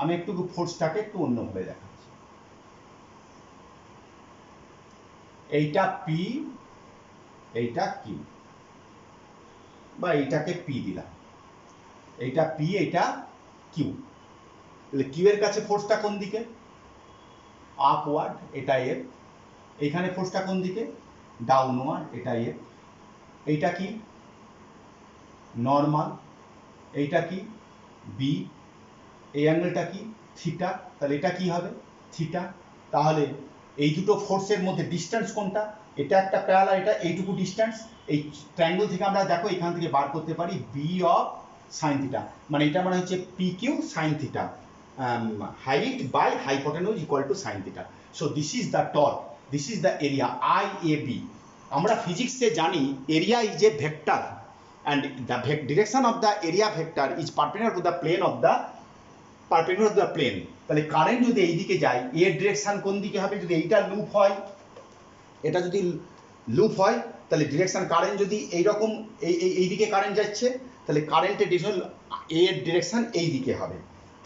আমি একটু ফোর্সটাকে একটু অন্যভাবে দেখাচ্ছি। এইটা পি, এইটা কিউ, বা এইটাকে পি দিলাম, এইটা পি, এইটা কিউ। তাহলে কিউ এর কাছে ফোর্সটা কোন দিকে? আপওয়ার্ড, এটা এফ। এইখানে ফোর্সটা কোন দিকে, ডাউনওয়ার্ড, এটা এফ, এইটা কি নর্মাল, এইটা কি বি, এই অ্যাঙ্গেলটা কি থিটা, তাহলে এটা কি হবে থিটা। তাহলে এই দুটো ফোর্সের মধ্যে ডিস্টেন্স কোনটা, এটা একটা প্যারালাল, এটা এইটুকু ডিস্টেন্স, এই ট্রায়াঙ্গেল থেকে আমরা দেখো এখান থেকে বার করতে পারি বি অফ সাইন থিটা, মানে এটা মানে হচ্ছে P Q sine theta, height by hypotenuse equal to sine theta. So this is the torque, this is the area I A B. আমরা ফিজিক্সে জানি area is a vector and the direction of the area vector is perpendicular to the plane of the perpendicular to the plane। তাহলে কারেন্ট যদি এই দিকে যায়, এর ডিরেকশন কোন দিকে হবে, যদি এইটা লুপ হয়, এটা যদি লুপ হয়, তাহলে ডিরেকশন কারেন্ট যদি এইরকম এই দিকে কারেন্ট যাচ্ছে, তাহলে কারেন্টের ডিরেকশন এর ডিরেকশন এই দিকে হবে।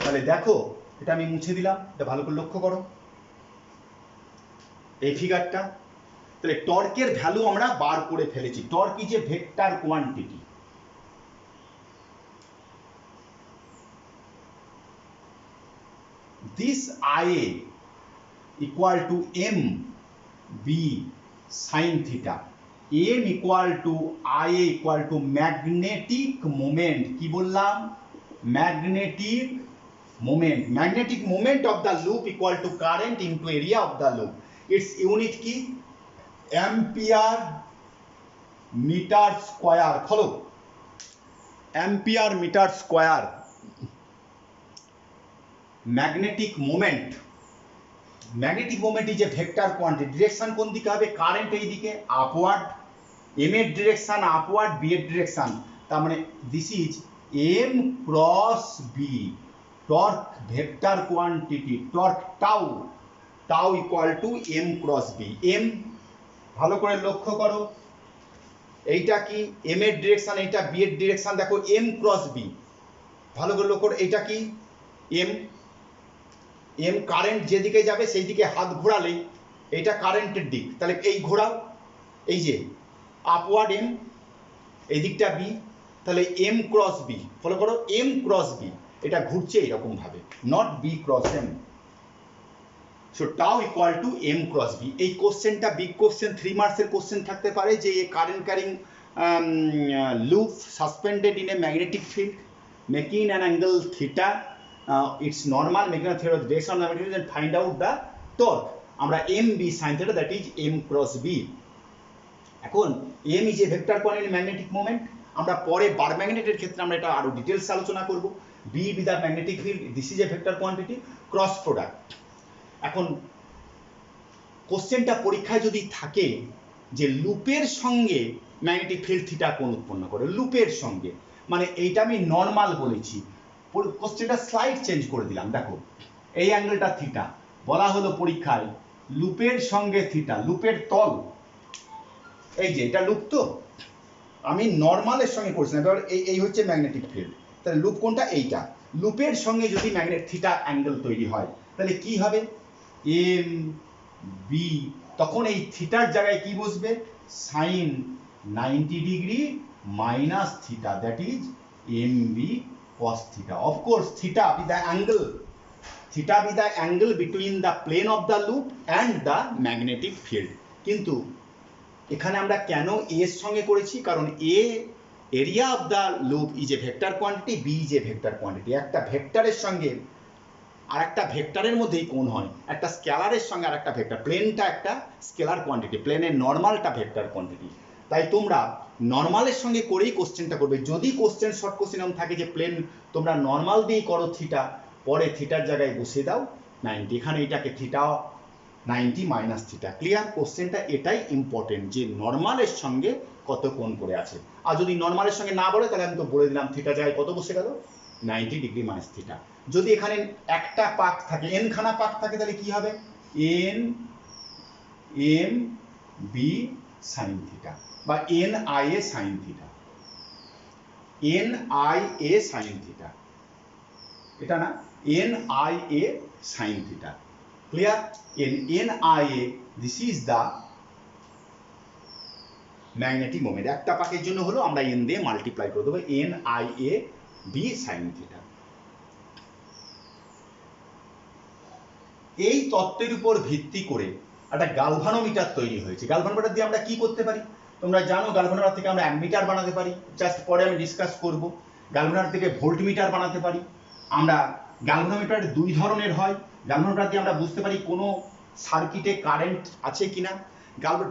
তাহলে দেখো এটা আমি মুছে দিলাম, এটা ভালো করে লক্ষ্য করো এই ফিগারটা। তাহলে টর্কের ভ্যালু আমরা বার করে ফেলেছি, torque is a vector quantity. This IA equal to m b sin theta, m equal to IA equal to magnetic moment, কি বললাম magnetic moment, magnetic moment of the loop equal to current into area of the loop, its unit কি ampere meter square, follow ampere meter square। Magnetic moment, magnetic moment is a vector quantity, direction কোন দিকে হবে, কারেন্ট এই দিকে আপওয়ার্ড, এম এর ডিরেকশন আপওয়ার্ড, বি এর ডিরেকশন, তার মানে this is M cross B, torque vector quantity, torque tau, tau equal to M cross B. M ভালো করে লক্ষ্য করো, এইটা কি এম এর ডিরেকশন, এইটা বি এর ডিরেকশন, দেখো এম ক্রস বি, ভালো করে লক্ষ্য করো, এইটা কি এম, এম কারেন্ট যেদিকে যাবে সেই দিকে হাত ঘোরালেই এটা কারেন্টের দিক, তাহলে এই ঘোরাও, এই যে আপওয়ার্ড এম, এই দিকটা বি, তাহলে এম ক্রস বি, ফলো করো এম ক্রস বি, এটা ঘুরছে এরকম ভাবে, not B cross M. So tau equal to M cross B. এই কোশ্চেনটা বিগ কোশ্চেন, 3 মার্কসের কোশ্চেন থাকতে পারে, যে current carrying loop suspended in a magnetic field making an angle theta, it's normal, making a theory of direction of magnetism and find out the torque, আমরা m b sin theta, that is m cross b। এখন m is a vector quantity magnetic moment, আমরা পরে বার ম্যাগনেটের ক্ষেত্রে আমরা এটা আরো ডিটেইলস আলোচনা করব। b with the magnetic field, this is a vector quantity, cross product। এখন কোশ্চেনটা পরীক্ষায় যদি থাকে যে লুপের সঙ্গে ম্যাগনেটিক ফিল্ড থিটা কোণ উৎপন্ন করে, লুপের সঙ্গে, মানে এইটা আমি নর্মাল বলেছি, কোশ্চেনটা স্লাইড চেঞ্জ করে দিলাম, দেখো এই অ্যাঙ্গেলটা থিটা, বলা হলো পরীক্ষায় লুপের সঙ্গে থিটা, লুপের তল, এই যে এটা লুপ, তো আমি নর্মালের সঙ্গে করছিলাম, এবার এই হচ্ছে ম্যাগনেটিক ফিল্ড, তাহলে লুপ কোনটা, এইটা, লুপের সঙ্গে যদি ম্যাগনেট থিটা অ্যাঙ্গেল তৈরি হয়, তাহলে কি হবে এম বি, তখন এই থিটার জায়গায় কি বসবে, sine 90 degree minus theta, that is M B cos theta। Of course, theta be the angle, theta be the angle between the plane of the loop and the magnetic field। কিন্তু এখানে আমরা কেন a এর সঙ্গে করেছি, কারণ a area of the loop is a vector quantity, b is a vector quantity। একটা ভেক্টরের সঙ্গে আর একটা ভেক্টরের মধ্যেই কোণ হয়, একটা স্কেলারের সঙ্গে আর একটা ভেক্টর, প্লেনটা একটা স্কেলার কোয়ান্টিটি, প্লেনের নর্মালটা ভেক্টর কোয়ান্টিটি, তাই তোমরা নর্মালের সঙ্গে করেই কোশ্চেনটা করবে। যদি কোশ্চেন শর্ট কোশ্চেন এমন থাকে যে প্লেন তোমরা নর্মাল দিয়েই করো থিটা, পরে থিটার জায়গায় বসিয়ে দাও 90, এখানে এটাকে থিটা 90 মাইনাস থিটা, ক্লিয়ার? কোশ্চেনটা এটাই ইম্পর্টেন্ট যে নর্মালের সঙ্গে কত কোণ করে আছে। আর যদি নর্মালের সঙ্গে না বলে তাহলে আমি তো বলে দিলাম থিটা জায়গায় কত বসে গেল, 90 ডিগ্রি মাইনাস থিটা। যদি এখানে একটা পাক থাকে, এন খানা পাক থাকে, তাহলে কি হবে N M B sine theta, বা N I A sine theta, N I A sine theta, এটা না N I A sine theta, clear? N I A, this is the magnetic moment, একটা পাকের জন্য হলো আমরা এন দিয়ে মাল্টিপ্লাই করে দেবো, N I A B sine theta. এই তত্ত্বের উপর ভিত্তি করে একটা গালভানোমিটার তৈরি হয়েছে। গালভানোমিটার দিয়ে আমরা কি করতে পারি? তোমরা জানো গালভানোমিটার থেকে আমরা অ্যামিটার বানাতে পারি, জাস্ট পরে আমি ডিসকাস করব। গালভানোমিটার থেকে ভোল্টমিটার বানাতে পারি আমরা। গালভানোমিটার দুই ধরনের হয়। গালভানোমিটার দিয়ে আমরা বুঝতে পারি কোনো সার্কিটে কারেন্ট আছে কিনা।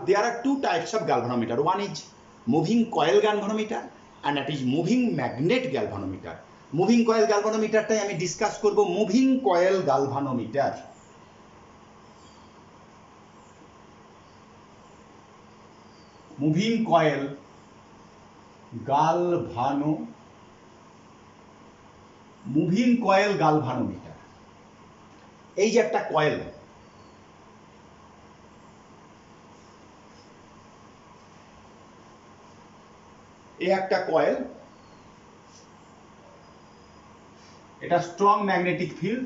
There are two types of galvanometer. One is moving coil galvanometer and that is moving magnet galvanometer. Moving coil galvanometer টাই আমি ডিসকাস করব। Moving coil galvanometer, moving coil moving coil galvanometer. এই যে একটা কয়েল, এই একটা কয়েল, এটা strong magnetic field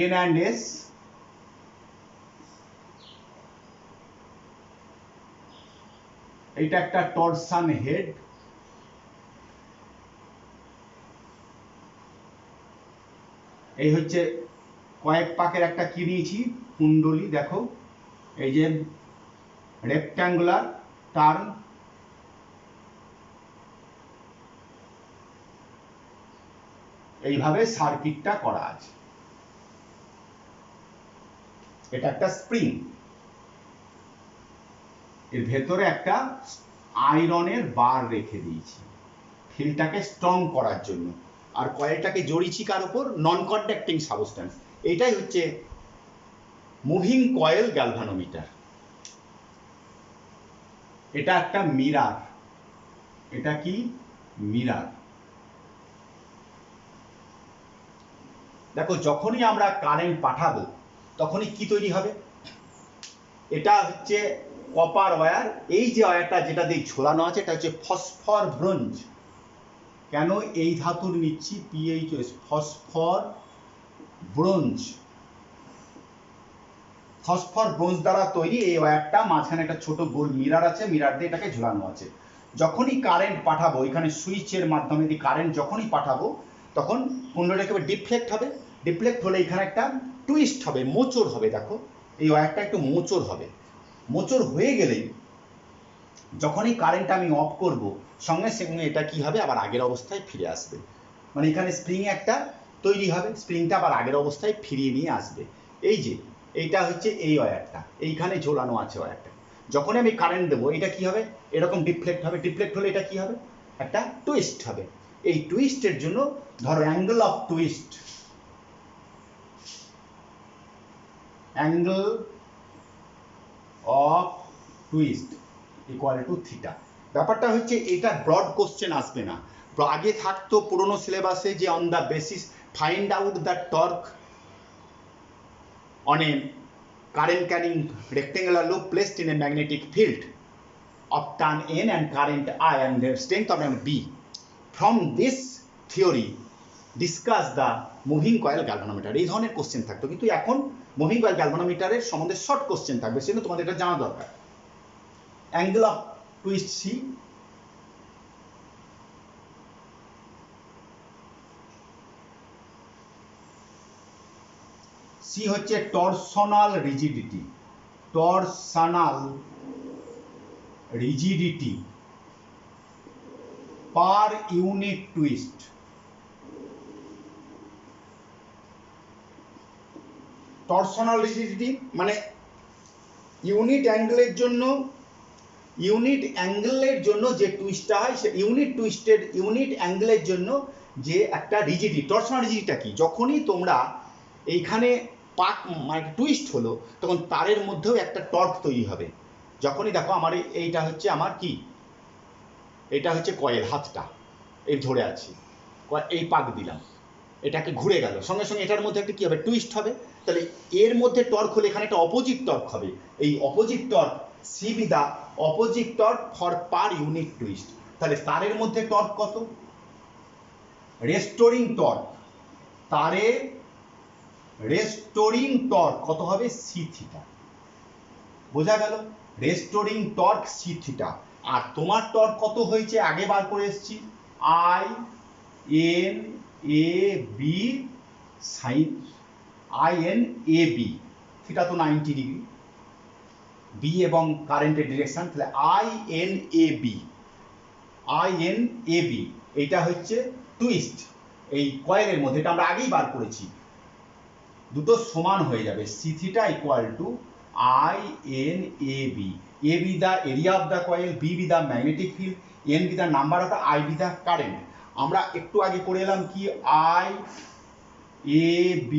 N and S, এটা একটা টরশন হেড, এই হচ্ছে কয়েক পাকের একটা কি নিয়েছি কুণ্ডলী, দেখো এই যে রেক্ট্যাঙ্গুলার টার্ন, এইভাবে সার্কিটটা করা আছে। এটা একটা স্প্রিং, এর ভেতরে একটা আয়রনের বার রেখে দিয়েছি ফিল্ডটাকে স্ট্রং করার জন্য, আর কয়েলটাকে জড়িয়েছি কার উপর? নন কন্ডাক্টিং সাবস্টেন্স। এটাই হচ্ছে মুভিং কয়েল গ্যালভানোমিটার। এটা একটা মিরার, এটা কি মিরার। দেখো যখনই আমরা কারেন্ট পাঠাবো তখনই কি তৈরি হবে? এটা হচ্ছে কপার ওয়্যার। এই যে ওয়্যারটা যেটা দিয়ে ঝোলানো আছে এটা হচ্ছে ফসফর ব্রোঞ্জ। কেন এই ধাতুর নিচ্ছি? PHS, phosphor bronze. Phosphor bronze দ্বারা তৈরি এই ওয়্যারটা, মাঝখানে একটা ছোট গোল মিরার আছে, মিরার দিয়ে এটাকে ঝোলানো আছে। যখনই কারেন্ট পাঠাবো এখানে সুইচের মাধ্যমে দিয়ে কারেন্ট যখনই পাঠাবো তখন কুণ্ডলীটা একেবারে ডিফ্লেক্ট হবে। ডিফ্লেক্ট হলে এখানে একটা টুইস্ট হবে, মোচড় হবে। দেখো এই ওয়্যারটা একটু মোচড় হবে। মোচড় হয়ে গেলেই যখনই কারেন্ট আমি অফ করব সঙ্গে সঙ্গে এটা কি হবে? আবার আগের অবস্থায় ফিরে আসবে। মানে এখানে স্প্রিং একটা তৈরি হবে, স্প্রিংটা আবার আগের অবস্থায় ফিরিয়ে নিয়ে আসবে। এই যে এইটা হচ্ছে এই ওয়্যারটা, এইখানে ঝোলানো আছে ওয়্যারটা। যখনই আমি কারেন্ট দেবো এটা কি হবে? এরকম ডিফ্লেক্ট হবে। ডিফ্লেক্ট হলে এটা কি হবে? একটা টুইস্ট হবে। এই টুইস্টের জন্য ধরো angle of twist, angle of twist equal to theta. ব্যাপারটা হচ্ছে এটা ব্রড কোশ্চেন আসবে না। আগে থাকতো পুরোনো সিলেবাসে যে on the basis find out the torque on a current carrying rectangular loop placed in a magnetic field of turn N and current I and the strength of B. From this theory discuss the moving coil galvanometer. এই ধরনের কোশ্চেন থাকতো, কিন্তু এখন মুভিং কয়েল গ্যালভানোমিটারের সম্বন্ধে শর্ট কোশ্চেন থাকবে, সেজন্য তোমাদের এটা জানা দরকার। Angle of twist C, C হচ্ছে torsional rigidity, torsional rigidity per unit twist. Torsional rigidity মানে ইউনিট অ্যাঙ্গেলের জন্য যে টুইস্টটা হয়, সে ইউনিট অ্যাঙ্গেলের জন্য যে একটা রিজিডিটি। টরশনাল রিজিডিটিটা কি? যখনই তোমরা এইখানে পাক মানে টুইস্ট হলো তখন তারের মধ্যেও একটা টর্ক তৈরি হবে। যখনই দেখো আমার এইটা হচ্ছে আমার কি, এটা হচ্ছে কয়েল, হাতটা এই ধরে আছি, এই পাক দিলাম, এটাকে ঘুরে গেল, সঙ্গে সঙ্গে এটার মধ্যে একটা কি হবে? টুইস্ট হবে। তাহলে এর মধ্যে টর্ক হলে এখানে একটা অপোজিট টর্ক হবে। এই opposite torque C B the opposite torque for per unit twist. তাহলে তারের মধ্যে টর্ক কত? রেস্টোরিং টর্ক, তারে রেস্টোরিং টর্ক কত হবে? C theta. বোঝা গেল? Restoring torque C theta. আর তোমার টর্ক কত হয়েছে? আগে বার করে এসেছি, I N A B sine, I N A B theta তো 90 ডিগ্রি, বি এবং কারেন্টের ডিরেকশন, তাহলে INAB এইটা হচ্ছে টুইস্ট এই কয়েলের মধ্যে, এটা আমরা আগেই বার করেছি, দুটো সমান হয়ে যাবে, C theta equal to INAB, A be the area of the coil, B be the magnetic field, N be the number of the, I be the current। আমরা একটু আগে করে এলাম কি IAB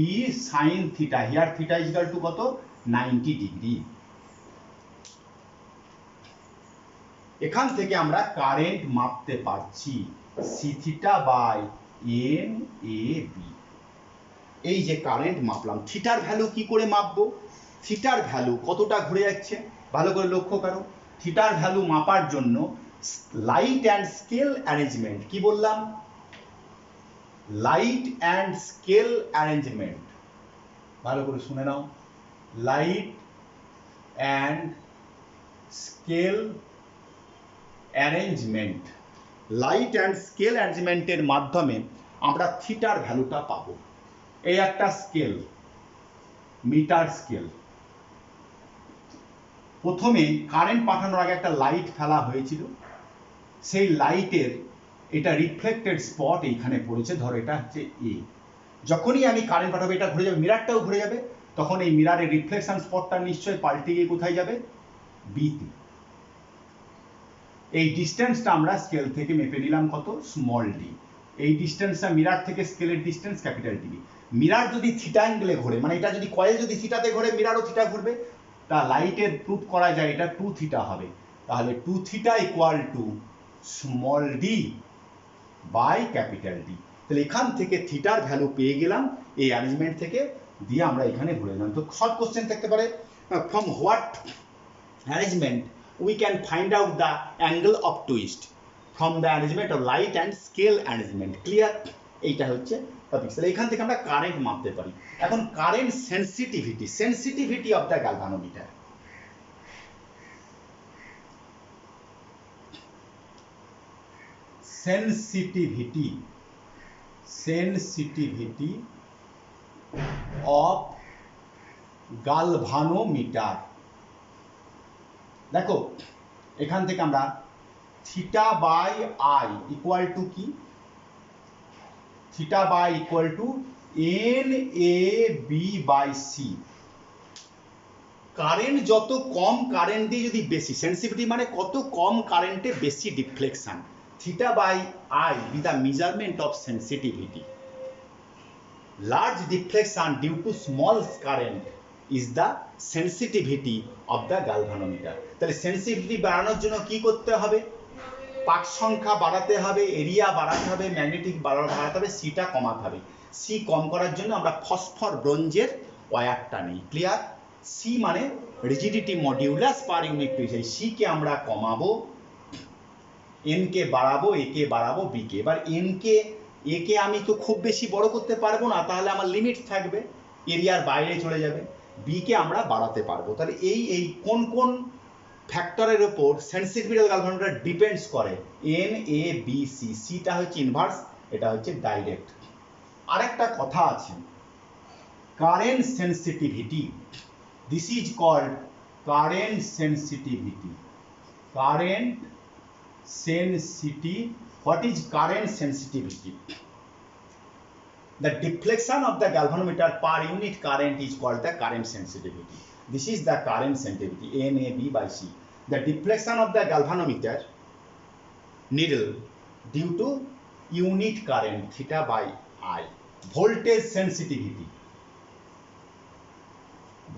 sin theta, here theta is equal to কত 90 ডিগ্রি। এখান থেকে আমরা কারেন্ট মাপতে পারছি সি থিটা বাই NAB। এই যে কারেন্ট মাপলাম, থিটার ভ্যালু কি করে মাপবো, থিটার ভ্যালু কতটা ঘুরে যাচ্ছে ভালো করে লক্ষ্য করো। থিটার ভ্যালু মাপার জন্য লাইট অ্যান্ড স্কেল অ্যারেঞ্জমেন্ট, কি বললাম, লাইট অ্যান্ড স্কেল অ্যারেঞ্জমেন্ট, ভালো করে শুনে নাও, light and scale arrangement, light and scale অ্যারেঞ্জমেন্টের মাধ্যমে আমরা থিটার ভ্যালুটা পাবো। এই একটা স্কেল, মিটার স্কেল, প্রথমে কারেন্ট পাঠানোর আগে একটা লাইট ফেলা হয়েছিল, সেই লাইটের এটা রিফ্লেক্টেড স্পট এইখানে পড়েছে, ধরো এটা হচ্ছে এ, যখনই আমি কারেন্ট পাঠাবো এটা ঘুরে যাবে, মিরারটাও ঘুরে যাবে, তখন এই মিরারের রিফ্লেকশন স্পটটা নিশ্চয়ই পাল্টে গিয়ে কোথায় যাবে, বিতে। এই ডিস্টেন্সটা আমরা স্কেল থেকে মেপে নিলাম কত, স্মল ডি। এই ডিস্টেন্সটা মিরার থেকে স্কেলের ডিস্টেন্স ক্যাপিটাল ডি। মিরার যদি থিটা অ্যাঙ্গেলে ঘোরে, মানে এটা যদি কয়েল যদি থিটাতে ঘোরে, মিরারও থিটা ঘুরবে, তা লাইটের প্রুফ করা যায় এটা 2 থিটা হবে, তাহলে 2 theta equal to small D by capital D. তাহলে এখান থেকে থিটার ভ্যালু পেয়ে গেলাম এই অ্যারেঞ্জমেন্ট থেকে, দিয়ে আমরা এখানে ভরে দিলাম। তো শর্ট কোশ্চেন থাকতে পারে, from what arrangement we can find out the angle of twist from the arrangement of light and scale arrangement, clear? এইটা হচ্ছে টপিক। তাহলে এখান থেকে আমরা কারেন্ট মাপতে পারি। এখন current sensitivity, sensitivity of the galvanometer, sensitivity, sensitivity of galvanometer. দেখো এখান থেকে আমরা theta by I equal to কি, theta by equal to NAB by C. Current যত কম কারেন্ট দিয়ে যদি বেশি, সেন্সিটিভিটি মানে কত কম কারেন্টে বেশি deflection, theta by I be the measurement of sensitivity. Large deflection due to small current is the sensitivity of the galvanometer। তাহলে সেন্সিটিভিটি বাড়ানোর জন্য কি করতে হবে, পাক সংখ্যা বাড়াতে হবে, এরিয়া বাড়াতে হবে, ম্যাগনেটিক বাড়াতে হবে, সিটা কমাতে হবে। সি কম করার জন্য আমরা ফসফর ব্রোঞ্জের ওয়্যারটা নিই, ক্লিয়ার? সি মানে rigidity modulus per unit piece, এই সি কে আমরা কমাবো, এন কে বাড়াবো, এ কে বাড়াবো, বি কে। এবার এন কে, এ কে আমি তো খুব বেশি বড় করতে পারবো না, তাহলে আমার লিমিট থাকবে, এরিয়ার বাইরে চলে যাবে। বি কে আমরা বাড়াতে পারবো। তাহলে এই কোন কোন ফ্যাক্টরের উপর সেন্সিটিভিটি অফ গ্যালভানোমিটার ডিপেন্ডস করে, NAB C। সিটা হচ্ছে ইনভার্স, এটা হচ্ছে ডাইরেক্ট। আরেকটা কথা আছে, current sensitivity, this is called current sensitivity. Current sensitive, what is current sensitivity? The deflection of the galvanometer per unit current is called the current sensitivity. This is the current sensitivity, NAB by C. The deflection of the galvanometer needle due to unit current theta by I. Voltage sensitivity.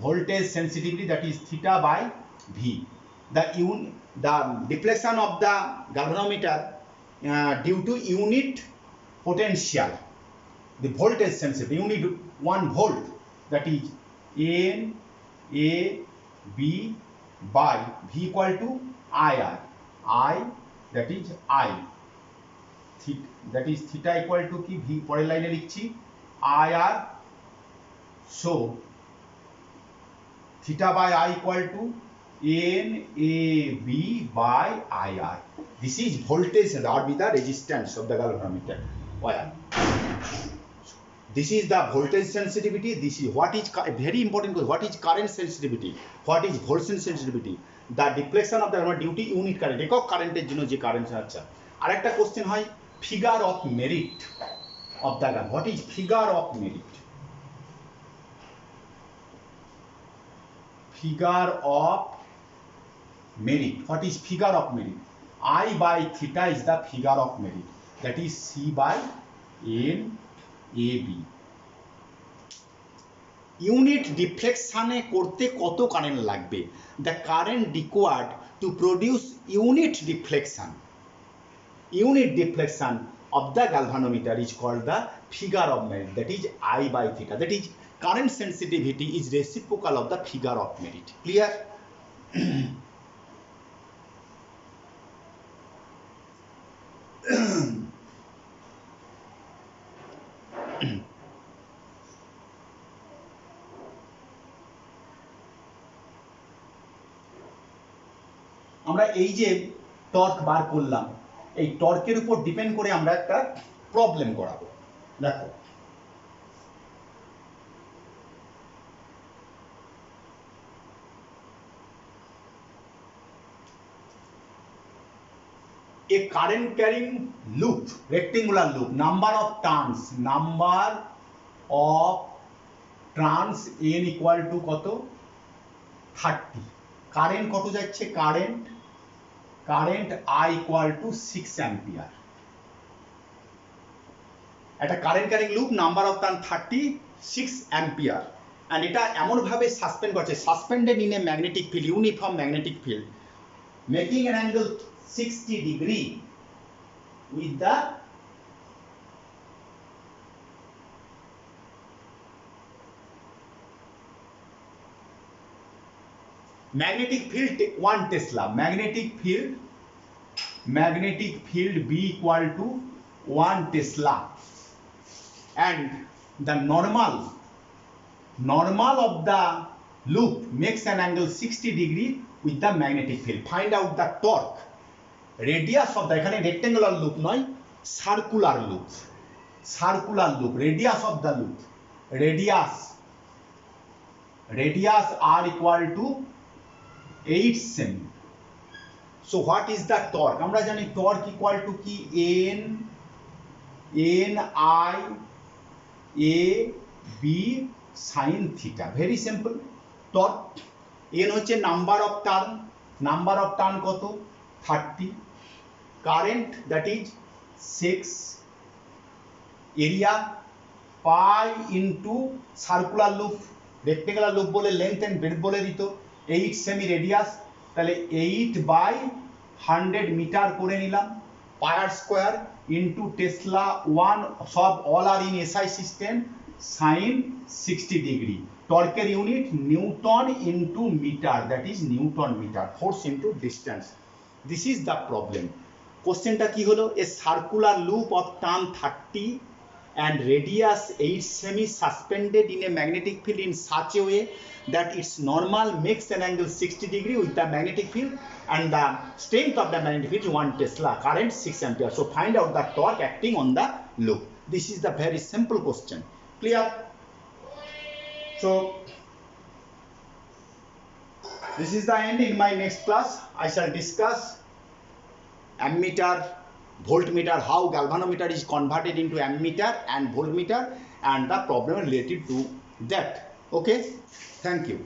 Voltage sensitivity, that is theta by V. The deflection of the galvanometer due to unit potential. The voltage sensitivity, you need 1 volt, that is NAB by V equal to IR. I, that is I, that is theta equal to কি, V পরের লাইনে লিখছি IR, so theta by I equal to NAB by IR. This is voltage, or with the resistance of the galvanometer wire. This is the voltage sensitivity. This is what is very important. What is current sensitivity? What is voltage sensitivity? The deflection of the duty unit current. একক কারেন্টের জন্য যে কারেন্ট আছে। আরেকটা কোশ্চেন হয় figure of merit of the gun. What is figure of merit? Figure of merit. What is figure of merit? I by theta is the figure of merit. That is C by N AB. Unit ডিফ্লেকশনে করতে কত কারেন্ট লাগবে? The current required to produce unit deflection of the galvanometer is called the figure of merit. That is I by theta. That is current sensitivity is reciprocal of the figure of merit. Clear? আমরা এই যে টর্ক বার করলাম, এই টর্কের উপর ডিপেন্ড করে আমরা একটা প্রবলেম করাবো। দেখো, a current carrying loop, rectangular loop, number of turns n equal to কত 30। কারেন্ট কত যাচ্ছে? Current I equal to 6 ampere. একটা current carrying loop, number of turn 36 ampere, and এটা এমনভাবে সাসপেন্ড করছে, suspended in a magnetic field, uniform magnetic field, making an angle 60 degree with the magnetic field 1 Tesla, magnetic field B equal to 1 Tesla, and the normal of the loop makes an angle 60 degree with the magnetic field. Find out the torque. Radius of the, এখানে rectangular loop নয়, circular loop, radius of the loop, radius R equal to 8 semi. So what is the torque? আমরা জানি torque equal to কি n I a b sin theta. Very simple. Torque n হচ্ছে নাম্বার অফ টার্ন কত 30, current that is 6, area pi into circular loop, rectangular loop বলে লেন্থ এন্ড ব্রেডথ বলে দিত, 8 সেমি রেডিয়াস, তাহলে 8/100 মিটার করে নিলাম, পায়ার স্কোয়ার ইন্টু টেসলা 1, সব all are in SI system, sine 60 degree. টর্কের unit newton into metre, that is newton metre, force into distance. This is the problem. কোশ্চেনটা কি হলো? A circular loop of turn 30 and radius 8 semi suspended in a magnetic field in such a way that its normal makes an angle 60 degree with the magnetic field, and the strength of the magnetic field is 1 Tesla, current 6 ampere. So find out the torque acting on the loop. This is the very simple question. Clear? So this is the end. In my next class I shall discuss ammeter, voltmeter, how galvanometer is converted into ammeter and voltmeter, and the problem related to that. Okay, thank you.